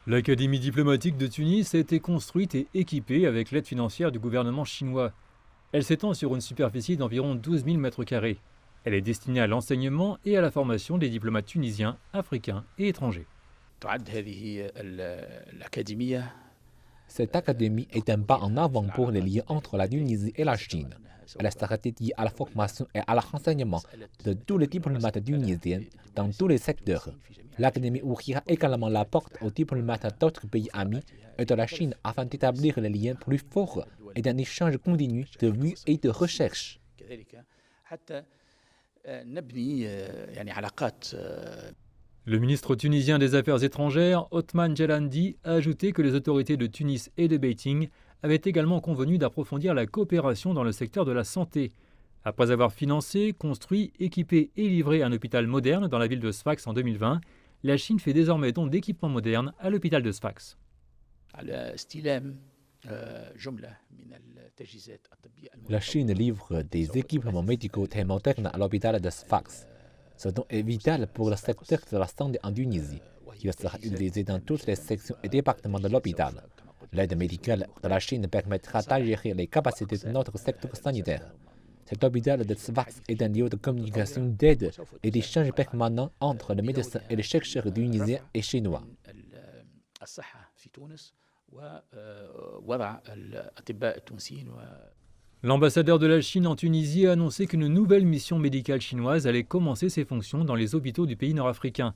L'Académie diplomatique de Tunis a été construite et équipée avec l'aide financière du gouvernement chinois. Elle s'étend sur une superficie d'environ 12 000 m². Elle est destinée à l'enseignement et à la formation des diplomates tunisiens, africains et étrangers. Cette académie est un pas en avant pour les liens entre la Tunisie et la Chine. Elle sera dédiée à la formation et à l'enseignement de tous les diplomates tunisiens dans tous les secteurs. L'académie ouvrira également la porte aux diplomates d'autres pays amis et de la Chine afin d'établir les liens plus forts et d'un échange continu de vues et de recherche. Le ministre tunisien des Affaires étrangères, Othman Djalandi, a ajouté que les autorités de Tunis et de Beijing avaient également convenu d'approfondir la coopération dans le secteur de la santé. Après avoir financé, construit, équipé et livré un hôpital moderne dans la ville de Sfax en 2020, la Chine fait désormais don d'équipements modernes à l'hôpital de Sfax. La Chine livre des équipements médicaux très modernes à l'hôpital de Sfax. Ce don est vital pour le secteur de la santé en Tunisie, qui sera utilisé dans toutes les sections et départements de l'hôpital. L'aide médicale de la Chine permettra d'agir les capacités de notre secteur sanitaire. Cet hôpital de Sfax est un lieu de communication, d'aide et d'échange permanent entre les médecins et les chercheurs tunisiens et chinois. L'ambassadeur de la Chine en Tunisie a annoncé qu'une nouvelle mission médicale chinoise allait commencer ses fonctions dans les hôpitaux du pays nord-africain.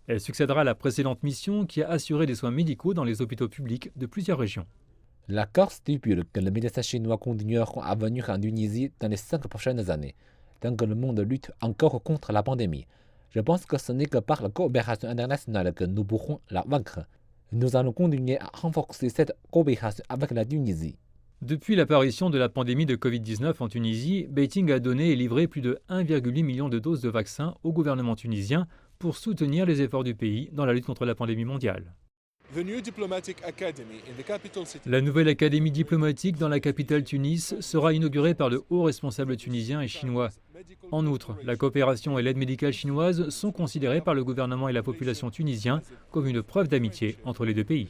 Elle succédera à la précédente mission qui a assuré des soins médicaux dans les hôpitaux publics de plusieurs régions. L'accord stipule que les médecins chinois continueront à venir en Tunisie dans les 5 prochaines années, tant que le monde lutte encore contre la pandémie. Je pense que ce n'est que par la coopération internationale que nous pourrons la vaincre. Nous allons continuer à renforcer cette coopération avec la Tunisie. Depuis l'apparition de la pandémie de Covid-19 en Tunisie, Beijing a donné et livré plus de 1,8 million de doses de vaccins au gouvernement tunisien pour soutenir les efforts du pays dans la lutte contre la pandémie mondiale. La nouvelle académie diplomatique dans la capitale Tunis sera inaugurée par de hauts responsables tunisiens et chinois. En outre, la coopération et l'aide médicale chinoise sont considérées par le gouvernement et la population tunisien comme une preuve d'amitié entre les deux pays.